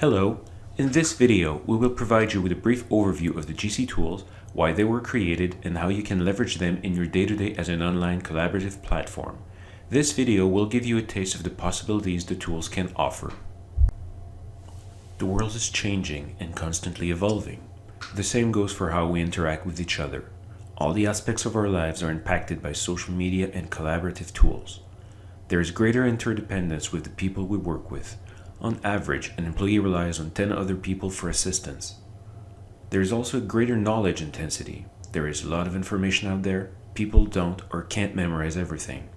Hello, in this video we will provide you with a brief overview of the GCtools, why they were created, and how you can leverage them in your day-to-day as an online collaborative platform. This video will give you a taste of the possibilities the tools can offer. The world is changing and constantly evolving. The same goes for how we interact with each other. All the aspects of our lives are impacted by social media and collaborative tools. There is greater interdependence with the people we work with. On average, an employee relies on 10 other people for assistance. There is also a greater knowledge intensity. There is a lot of information out there. People don't or can't memorize everything.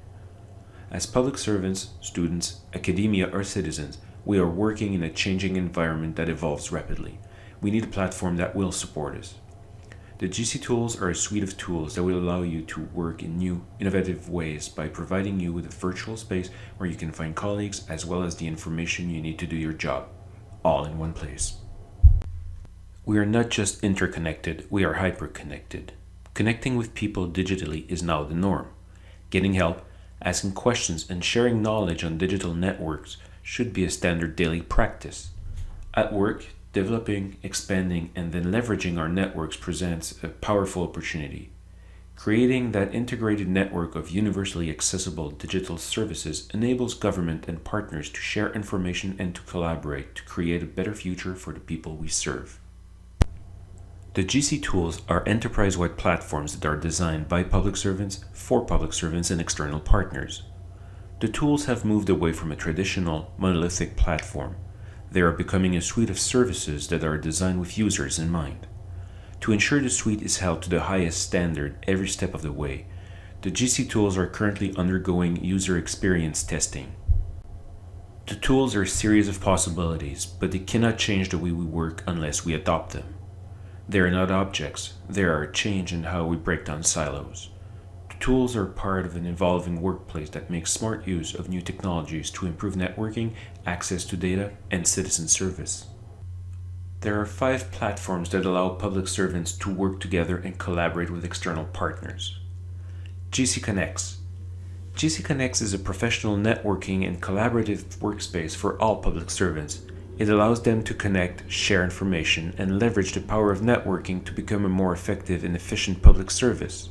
As public servants, students, academia, or citizens, we are working in a changing environment that evolves rapidly. We need a platform that will support us. The GCtools are a suite of tools that will allow you to work in new, innovative ways by providing you with a virtual space where you can find colleagues as well as the information you need to do your job, all in one place. We are not just interconnected, we are hyper-connected. Connecting with people digitally is now the norm. Getting help, asking questions, and sharing knowledge on digital networks should be a standard daily practice. At work, developing, expanding, and then leveraging our networks presents a powerful opportunity. Creating that integrated network of universally accessible digital services enables government and partners to share information and to collaborate to create a better future for the people we serve. The GCtools are enterprise-wide platforms that are designed by public servants, for public servants, and external partners. The tools have moved away from a traditional, monolithic platform. They are becoming a suite of services that are designed with users in mind. To ensure the suite is held to the highest standard every step of the way, the GCtools are currently undergoing user experience testing. The tools are a series of possibilities, but they cannot change the way we work unless we adopt them. They are not objects, they are a change in how we break down silos. The tools are part of an evolving workplace that makes smart use of new technologies to improve networking, access to data, and citizen service. There are 5 platforms that allow public servants to work together and collaborate with external partners. GCconnects. GCconnects is a professional networking and collaborative workspace for all public servants. It allows them to connect, share information, and leverage the power of networking to become a more effective and efficient public service.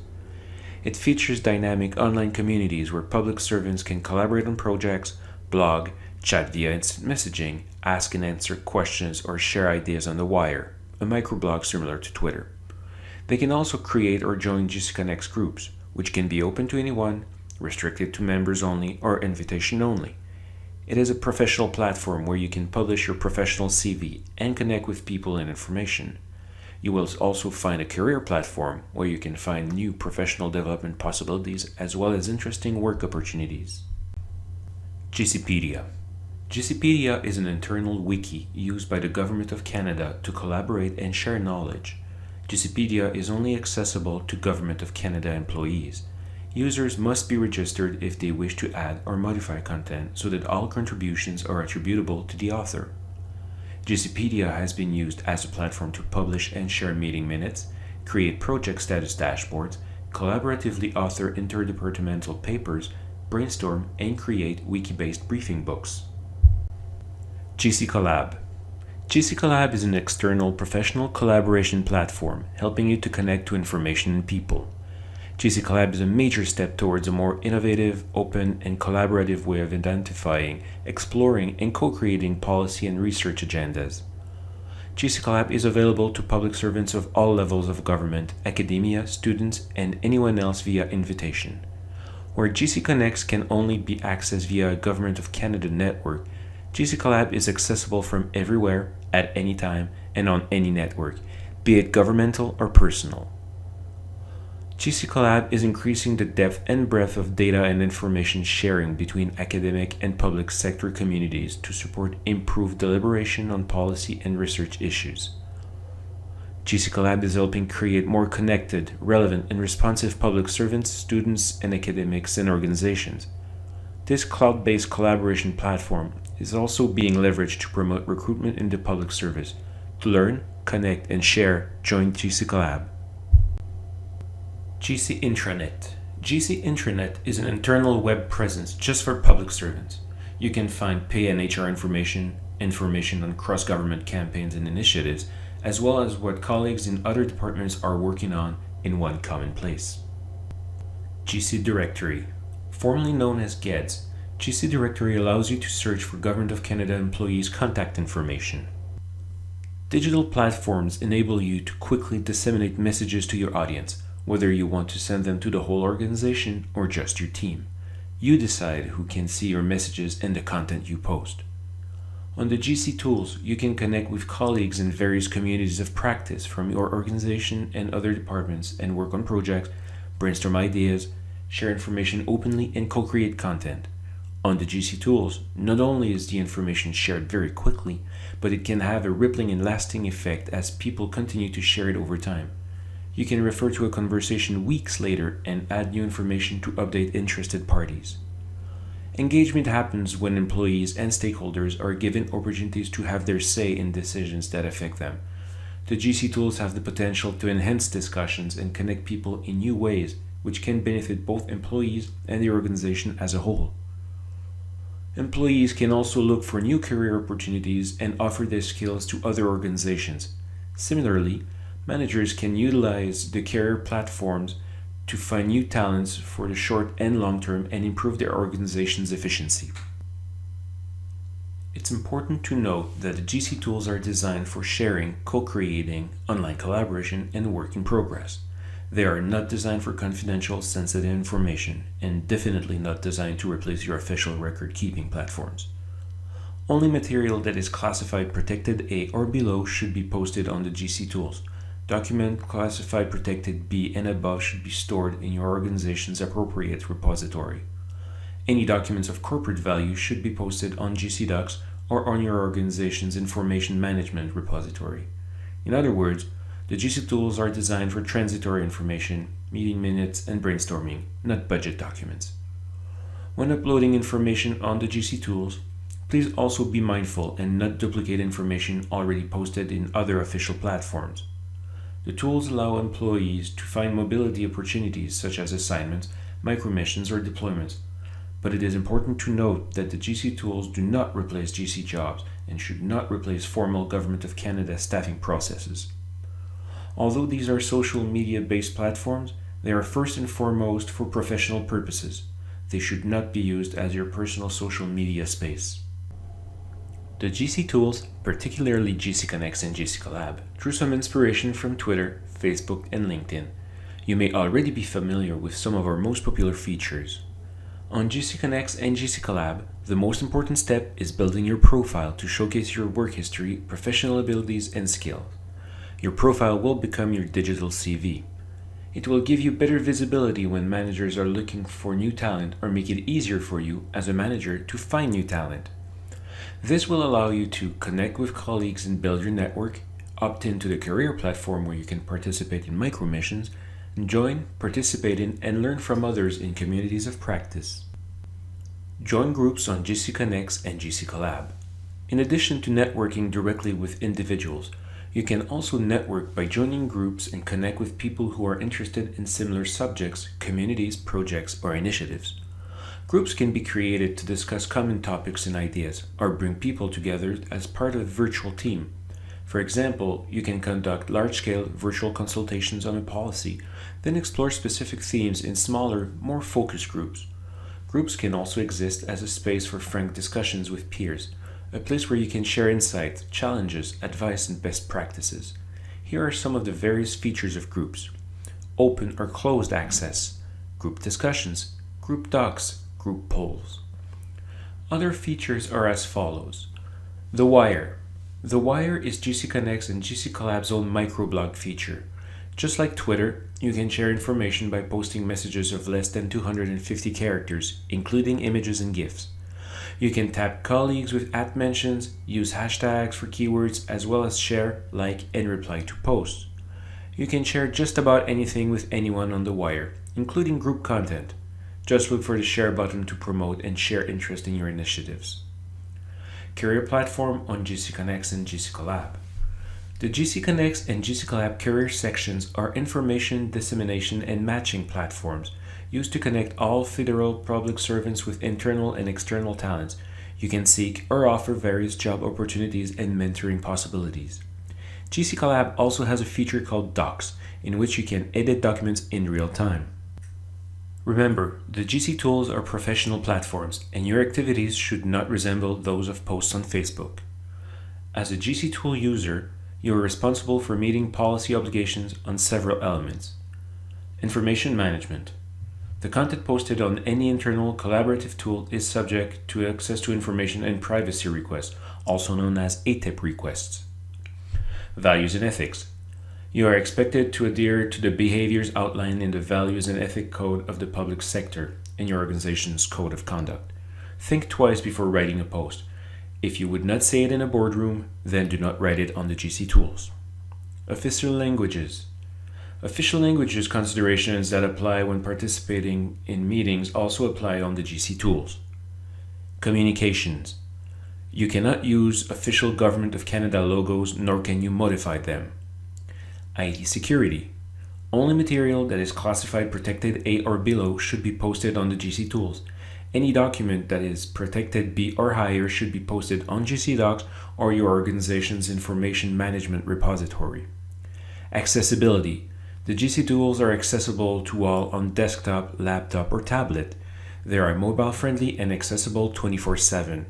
It features dynamic online communities where public servants can collaborate on projects, blog, chat via instant messaging, ask and answer questions, or share ideas on the wire, a microblog similar to Twitter. They can also create or join GCconnects groups, which can be open to anyone, restricted to members only, or invitation only. It is a professional platform where you can publish your professional CV and connect with people and information. You will also find a career platform where you can find new professional development possibilities as well as interesting work opportunities. GCpedia. GCpedia is an internal wiki used by the Government of Canada to collaborate and share knowledge. GCpedia is only accessible to Government of Canada employees. Users must be registered if they wish to add or modify content so that all contributions are attributable to the author. GCpedia has been used as a platform to publish and share meeting minutes, create project status dashboards, collaboratively author interdepartmental papers, brainstorm, and create wiki-based briefing books. GCcollab. GCcollab is an external professional collaboration platform helping you to connect to information and people. GCcollab is a major step towards a more innovative, open, and collaborative way of identifying, exploring, and co-creating policy and research agendas. GCcollab is available to public servants of all levels of government, academia, students, and anyone else via invitation. Where GCconnects can only be accessed via a Government of Canada network, GCcollab is accessible from everywhere, at any time, and on any network, be it governmental or personal. GCcollab is increasing the depth and breadth of data and information sharing between academic and public sector communities to support improved deliberation on policy and research issues. GCcollab is helping create more connected, relevant, and responsive public servants, students, and academics and organizations. This cloud-based collaboration platform is also being leveraged to promote recruitment in the public service. To learn, connect, and share, join GCcollab. GC Intranet. GC Intranet is an internal web presence just for public servants. You can find pay and HR information, information on cross-government campaigns and initiatives, as well as what colleagues in other departments are working on in one common place. GC Directory. Formerly known as GEDS, GC Directory allows you to search for Government of Canada employees' contact information. Digital platforms enable you to quickly disseminate messages to your audience, whether you want to send them to the whole organization or just your team. You decide who can see your messages and the content you post. On the GCtools, you can connect with colleagues in various communities of practice from your organization and other departments and work on projects, brainstorm ideas, share information openly, and co-create content. On the GCtools, not only is the information shared very quickly, but it can have a rippling and lasting effect as people continue to share it over time. You can refer to a conversation weeks later and add new information to update interested parties. Engagement happens when employees and stakeholders are given opportunities to have their say in decisions that affect them. The GCtools have the potential to enhance discussions and connect people in new ways, which can benefit both employees and the organization as a whole. Employees can also look for new career opportunities and offer their skills to other organizations. Similarly, managers can utilize the career platforms to find new talents for the short and long term and improve their organization's efficiency. It's important to note that the GCtools are designed for sharing, co-creating, online collaboration, and work in progress. They are not designed for confidential, sensitive information, and definitely not designed to replace your official record-keeping platforms. Only material that is classified Protected A or below should be posted on the GCtools. Document classified Protected B and above should be stored in your organization's appropriate repository. Any documents of corporate value should be posted on GCdocs or on your organization's information management repository. In other words, the GCtools are designed for transitory information, meeting minutes, and brainstorming, not budget documents. When uploading information on the GCtools, please also be mindful and not duplicate information already posted in other official platforms. The tools allow employees to find mobility opportunities such as assignments, micromissions, or deployments, but it is important to note that the GCtools do not replace GC jobs and should not replace formal Government of Canada staffing processes. Although these are social media-based platforms, they are first and foremost for professional purposes. They should not be used as your personal social media space. The GCtools, particularly GCConnex and GCCollab, drew some inspiration from Twitter, Facebook, and LinkedIn. You may already be familiar with some of our most popular features. On GCConnex and GCCollab, the most important step is building your profile to showcase your work history, professional abilities, and skills. Your profile will become your digital CV. It will give you better visibility when managers are looking for new talent or make it easier for you as a manager to find new talent. This will allow you to connect with colleagues and build your network, opt into the career platform where you can participate in micromissions, and join, participate in, and learn from others in communities of practice. Join groups on GCConnex and GCCollab. In addition to networking directly with individuals, you can also network by joining groups and connect with people who are interested in similar subjects, communities, projects, or initiatives. Groups can be created to discuss common topics and ideas, or bring people together as part of a virtual team. For example, you can conduct large-scale virtual consultations on a policy, then explore specific themes in smaller, more focused groups. Groups can also exist as a space for frank discussions with peers, a place where you can share insights, challenges, advice, and best practices. Here are some of the various features of groups: open or closed access, group discussions, group docs, group polls. Other features are as follows. The Wire. The Wire is GCConnex and GCCollab's own microblog feature. Just like Twitter, you can share information by posting messages of less than 250 characters, including images and GIFs. You can tag colleagues with @mentions, use hashtags for keywords, as well as share, like, and reply to posts. You can share just about anything with anyone on the Wire, including group content. Just look for the share button to promote and share interest in your initiatives. Career platform on GCConnex and GCCollab. The GCConnex and GCCollab career sections are information dissemination and matching platforms used to connect all federal public servants with internal and external talents, You can seek or offer various job opportunities and mentoring possibilities. GC Collab also has a feature called Docs, in which you can edit documents in real time. Remember, the GCtools are professional platforms, and your activities should not resemble those of posts on Facebook. As a GCtool user, you are responsible for meeting policy obligations on several elements. Information management. The content posted on any internal collaborative tool is subject to access to information and privacy requests, also known as ATIP requests. Values and ethics. You are expected to adhere to the behaviors outlined in the Values and Ethics Code of the public sector and your organization's code of conduct. Think twice before writing a post. If you would not say it in a boardroom, then do not write it on the GCtools. Official languages. Official languages considerations that apply when participating in meetings also apply on the GCtools. Communications. You cannot use official Government of Canada logos, nor can you modify them. IT security. Only material that is classified protected A or below should be posted on the GCtools. Any document that is protected B or higher should be posted on GC Docs or your organization's information management repository. Accessibility. The GCtools are accessible to all on desktop, laptop, or tablet. They are mobile-friendly and accessible 24/7.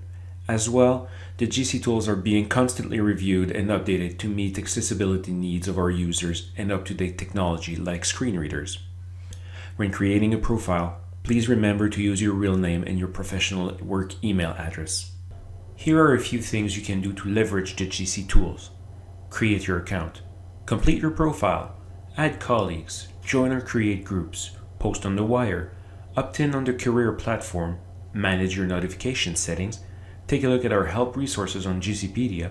As well, the GCtools are being constantly reviewed and updated to meet accessibility needs of our users and up-to-date technology like screen readers. When creating a profile, please remember to use your real name and your professional work email address. Here are a few things you can do to leverage the GCtools. Create your account. Complete your profile. Add colleagues. Join or create groups. Post on the wire. Opt-in on the career platform. Manage your notification settings. Take a look at our help resources on GCpedia,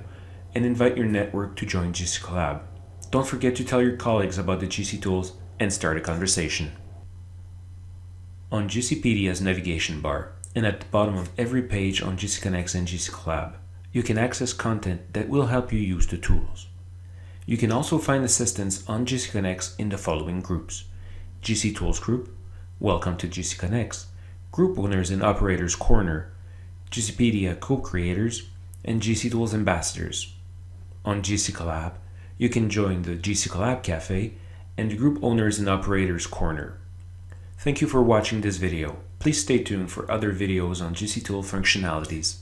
and invite your network to join GC Collab. Don't forget to tell your colleagues about the GCtools and start a conversation. On GCpedia's navigation bar, and at the bottom of every page on GC Connects and GC Collab, you can access content that will help you use the tools. You can also find assistance on GC Connects in the following groups: GCtools Group, Welcome to GC Connects, Group Owners and Operators Corner, GCpedia Co-Creators, and GCtools Ambassadors. On GC Collab, you can join the GC Collab Cafe and the Group Owners and Operators Corner. Thank you for watching this video. Please stay tuned for other videos on GCtool functionalities.